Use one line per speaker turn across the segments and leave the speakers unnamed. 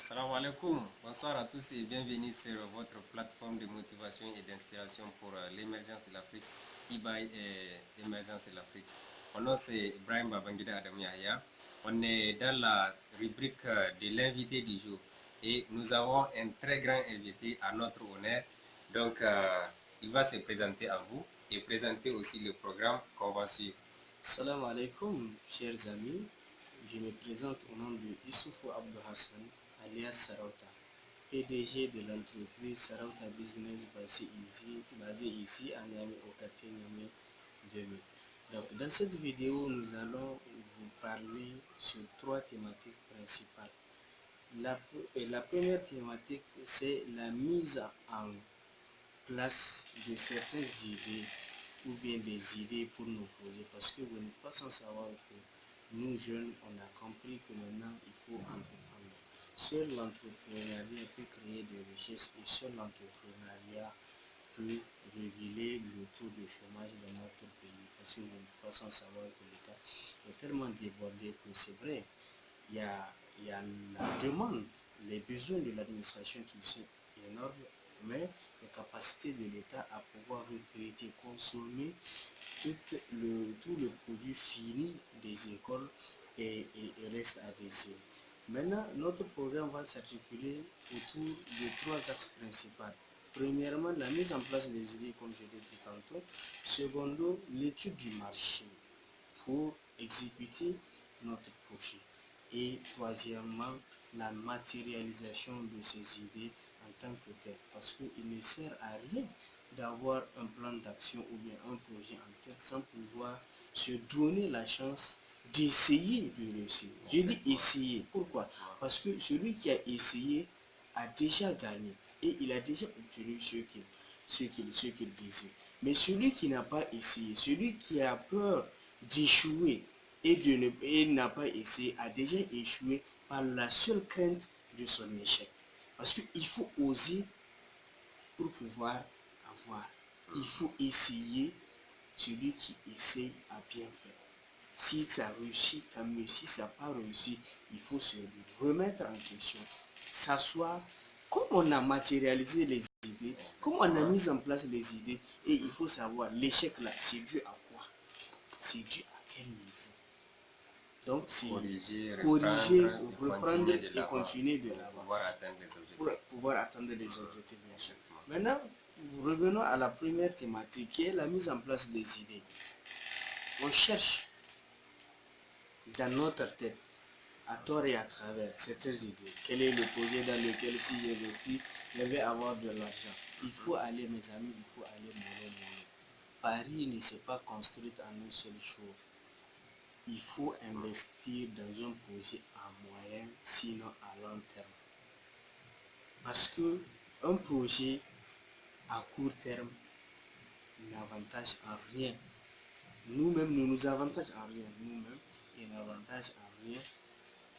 Salam alaikum, bonsoir à tous et bienvenue sur votre plateforme de motivation et d'inspiration pour l'émergence de l'Afrique, IBAI et émergence de l'Afrique. Mon nom c'est Ibrahim Babangida Adam Yahya. On est dans la rubrique de l'invité du jour et nous avons un très grand invité à notre honneur. Donc, il va se présenter à vous et présenter aussi le programme qu'on va suivre.
Salam alaikum, chers amis. Je me présente au nom de Issoufou Abdou Hassan, alias Sarauta, PDG de l'entreprise Sarauta Business basée ici à Niamey, au quartier Niamey 2000. Donc, dans cette vidéo, nous allons vous parler sur trois thématiques principales. La première thématique, c'est la mise en place de certaines idées ou bien des idées pour nos projets, parce que vous n'êtes pas sans savoir que nous jeunes, on a compris que maintenant il faut entreprendre. Seul l'entrepreneuriat peut créer des richesses et seul l'entrepreneuriat peut réguler le taux de chômage dans notre pays, parce que vous n'êtes pas sans savoir que l'État est tellement débordé que c'est vrai, il y a, il y a la demande, les besoins de l'administration qui sont énormes, mais la capacité de l'État à pouvoir recruter, consommer tout le produit fini des écoles et reste à désirer. Maintenant, notre programme va s'articuler autour de trois axes principaux. Premièrement, la mise en place des idées, comme je l'ai dit tantôt. Secondo, l'étude du marché pour exécuter notre projet. Et troisièmement, la matérialisation de ces idées en tant que tel. Parce qu'il ne sert à rien d'avoir un plan d'action ou bien un projet en tête sans pouvoir se donner la chance d'essayer de réussir. Je dis essayer. Pourquoi? Parce que celui qui a essayé a déjà gagné et il a déjà obtenu ce qu'il désire. Mais celui qui n'a pas essayé, celui qui a peur d'échouer et n'a pas essayé, a déjà échoué par la seule crainte de son échec. Parce qu'il faut oser pour pouvoir avoir. Il faut essayer. Celui qui essaye a bien fait. Si ça réussit, tant mieux. Si ça n'a pas réussi, il faut se remettre en question. S'asseoir. Comme on a matérialisé les idées, comme on a mis en place les idées, et il faut savoir, l'échec là, c'est dû à quoi? C'est dû à quel niveau? Donc, c'est corriger, reprendre et continuer de l'avant pour pouvoir atteindre des objectifs, bien sûr. Maintenant, revenons à la première thématique qui est la mise en place des idées. On cherche dans notre tête, à tort et à travers, certaines idées. Quel est le projet dans lequel, si j'investis, je vais avoir de l'argent? Il faut aller, mes amis, il faut aller mollo. Paris ne s'est pas construite en une seule chose. Il faut investir dans un projet à moyen, sinon à long terme. Parce que un projet à court terme n'avantage en rien. Nous-mêmes, ne nous avantage en rien. Nous-mêmes, et n'avantage en rien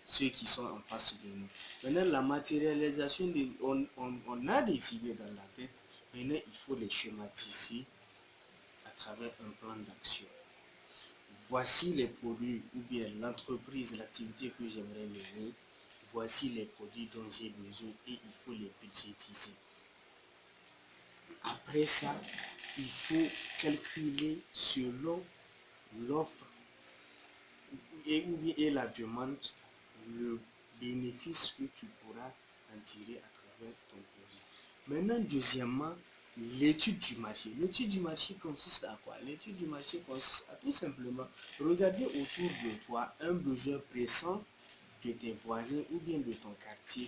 ceux qui sont en face de nous. Maintenant, la matérialisation, on a des idées dans la tête. Maintenant, il faut les schématiser à travers un plan d'action. Voici les produits ou bien l'entreprise, l'activité que j'aimerais mener. Voici les produits dont j'ai besoin et il faut les budgétiser. Après ça, il faut calculer selon l'offre et la demande, le bénéfice que tu pourras en tirer à travers ton projet. Maintenant, deuxièmement, l'étude du marché. L'étude du marché consiste à quoi? L'étude du marché consiste à tout simplement regarder autour de toi un besoin pressant de tes voisins ou bien de ton quartier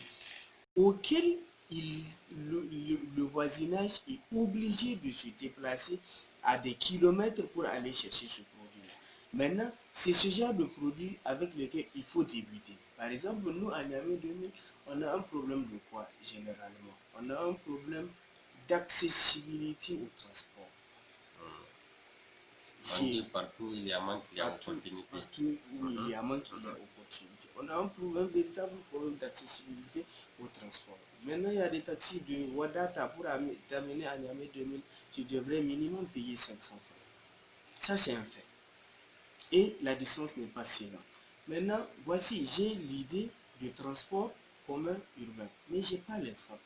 auquel le voisinage est obligé de se déplacer à des kilomètres pour aller chercher ce produit-là. Maintenant, c'est ce genre de produit avec lequel il faut débuter. Par exemple, nous, à Niamey 2000, on a un problème de quoi généralement? On a un problème d'accessibilité au transport.
On dit partout il y a manque, il y a opportunité.
Partout où il y a manque, il y a opportunité. On a un véritable problème d'accessibilité au transport. Maintenant, il y a des taxis de Wadata pour t'amener à Niamey 2000, tu devrais minimum payer 500 francs. Ça, c'est un fait. Et la distance n'est pas si longue. Maintenant, voici, j'ai l'idée de transport commun urbain. Mais je n'ai pas les fonds.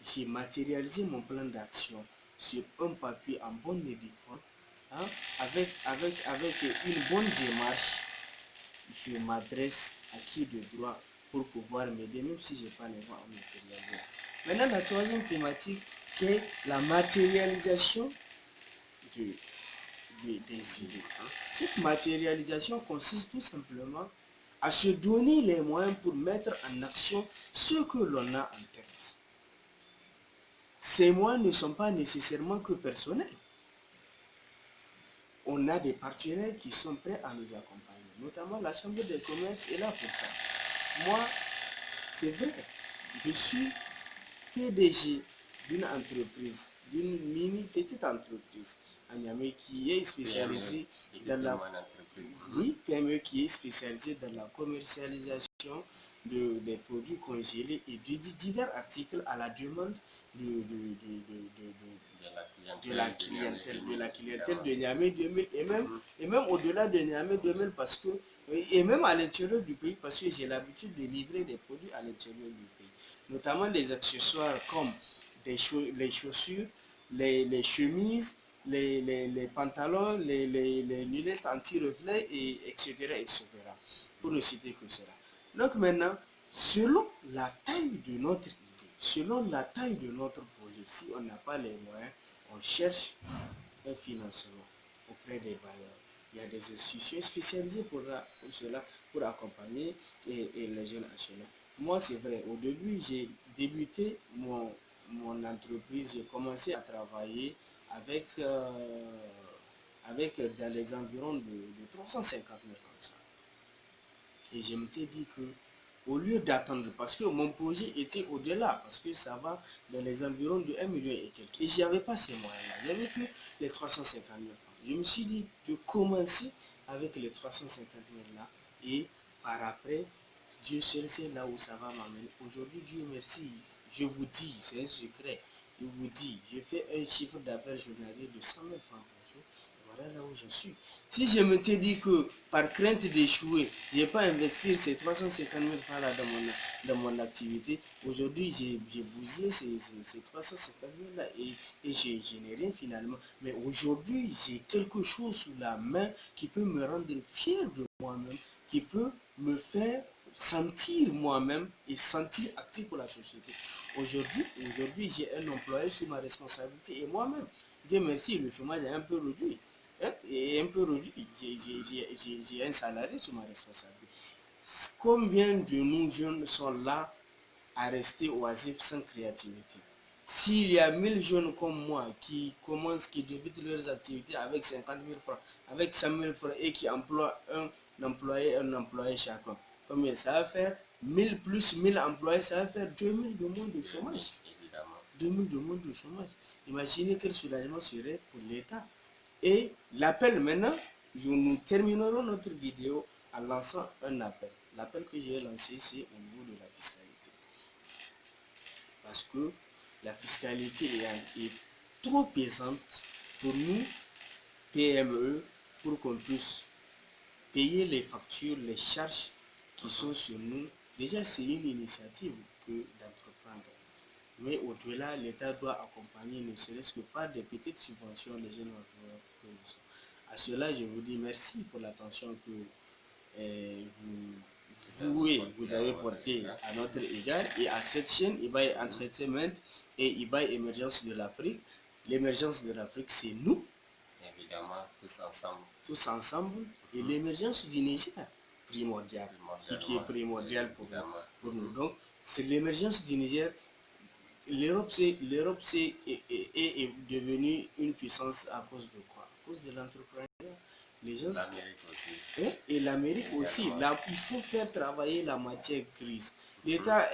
J'ai matérialisé mon plan d'action sur un papier en bonne et due forme, hein, avec une bonne démarche. Je m'adresse à qui de droit pour pouvoir m'aider, même si je n'ai pas les fonds à matérialiser. Maintenant, la troisième thématique qui est la matérialisation des idées. Cette matérialisation consiste tout simplement à se donner les moyens pour mettre en action ce que l'on a en tête. Ces moyens ne sont pas nécessairement que personnels. On a des partenaires qui sont prêts à nous accompagner, notamment la Chambre de commerce est là pour ça. Moi, c'est vrai, je suis PDG d'une entreprise, d'une petite entreprise à Niamey qui est spécialisée dans la PME qui est spécialisée dans la commercialisation des produits congelés et de divers articles à la demande de la clientèle de Niamey 2000 et même au-delà de Niamey 2000 parce que et même à l'intérieur du pays parce que j'ai l'habitude de livrer des produits à l'intérieur du pays, notamment des accessoires comme les chaussures, les chemises, les pantalons, les lunettes anti-reflet, etc., etc. Pour ne citer que cela. Donc maintenant, selon la taille de notre idée, selon la taille de notre projet, si on n'a pas les moyens, on cherche un financement auprès des bailleurs. Il y a des institutions spécialisées pour cela, pour accompagner les jeunes HLM. Moi, c'est vrai, au début, j'ai débuté mon entreprise, j'ai commencé à travailler avec dans les environs de 350 000 comme ça. Et je m'étais dit que, au lieu d'attendre, parce que mon projet était au-delà, parce que ça va dans les environs de 1 million et quelques. Et je n'avais pas ces moyens-là, il n'y avait que les 350 000 francs. Je me suis dit de commencer avec les 350 000 là, et par après, Dieu seul sait là où ça va m'amener. Aujourd'hui, Dieu merci, je vous dis, c'est un secret, je vous dis, je fais un chiffre d'affaires journalier de 100 000 francs par jour. Voilà là où je suis. Si je m'étais dit que par crainte d'échouer, je n'ai pas investir ces 350 000 francs là dans mon activité, aujourd'hui j'ai bousillé ces 350 000 là et je n'ai rien finalement. Mais aujourd'hui, j'ai quelque chose sous la main qui peut me rendre fier de moi-même, qui peut me faire sentir moi-même et sentir actif pour la société. Aujourd'hui, j'ai un employé sous ma responsabilité et moi-même, Dieu merci, le chômage est un peu réduit. Et un peu réduit, j'ai un salarié sous ma responsabilité. Combien de nous jeunes sont là à rester oisifs sans créativité? S'il y a 1000 jeunes comme moi qui commencent, qui débutent leurs activités avec 50 000 francs, avec 100 000 francs et qui emploient un employé chacun, combien ça va faire? 1000 plus 1000 employés, ça va faire 2000 de moins de chômage. 2000 de moins de chômage. Imaginez quel soulagement serait pour l'État. Et l'appel maintenant, nous terminerons notre vidéo en lançant un appel. L'appel que j'ai lancé, c'est au niveau de la fiscalité. Parce que la fiscalité est trop pesante pour nous, PME, pour qu'on puisse payer les factures, les charges qui sont sur nous. Déjà, c'est une initiative que d'entreprendre. Mais au-delà, l'État doit accompagner, ne serait-ce que par des petites subventions, les jeunes entrepreneurs que nous sommes. À cela, je vous dis merci pour l'attention que vous avez portée à notre égard et à cette chaîne eBay Entertainment et eBay Émergence de l'Afrique. L'émergence de l'Afrique, c'est nous.
Évidemment, tous ensemble.
Tous ensemble. Et l'émergence du Niger, primordial, qui est primordial pour nous. Donc, c'est l'émergence du Niger. L'Europe est devenue une puissance à cause de quoi? À cause de l'entrepreneuriat. Les gens,
l'Amérique aussi.
Et l'Amérique aussi. Là, il faut faire travailler la matière grise. L'État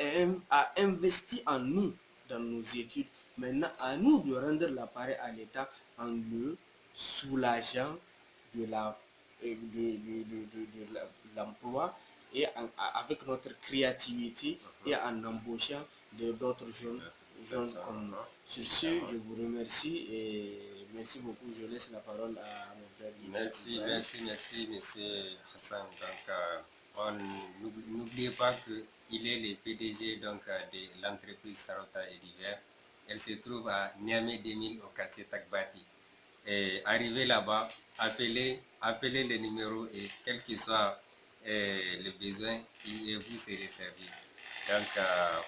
a investi en nous, dans nos études. Maintenant, à nous de rendre l'appareil à l'État en le soulageant de l'emploi et avec notre créativité et en embauchant d'autres jeunes comme nous. Sur ce, je vous remercie et merci beaucoup. Je laisse la parole à mon frère.
Merci, monsieur Hassan. Donc, n'oubliez pas que Il est le PDG donc, de l'entreprise Sarauta et Divers. Elle se trouve à Niamey 2000 au quartier Takbati. Et arrivé là-bas, appelez le numéro et quel que soit le besoin, vous serez servi. Donc,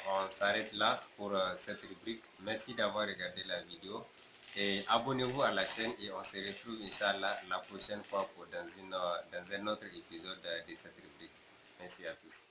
on s'arrête là pour cette rubrique. Merci d'avoir regardé la vidéo. Et abonnez-vous à la chaîne et on se retrouve, Inch'Allah, la prochaine fois dans un autre épisode de cette rubrique. Merci à tous.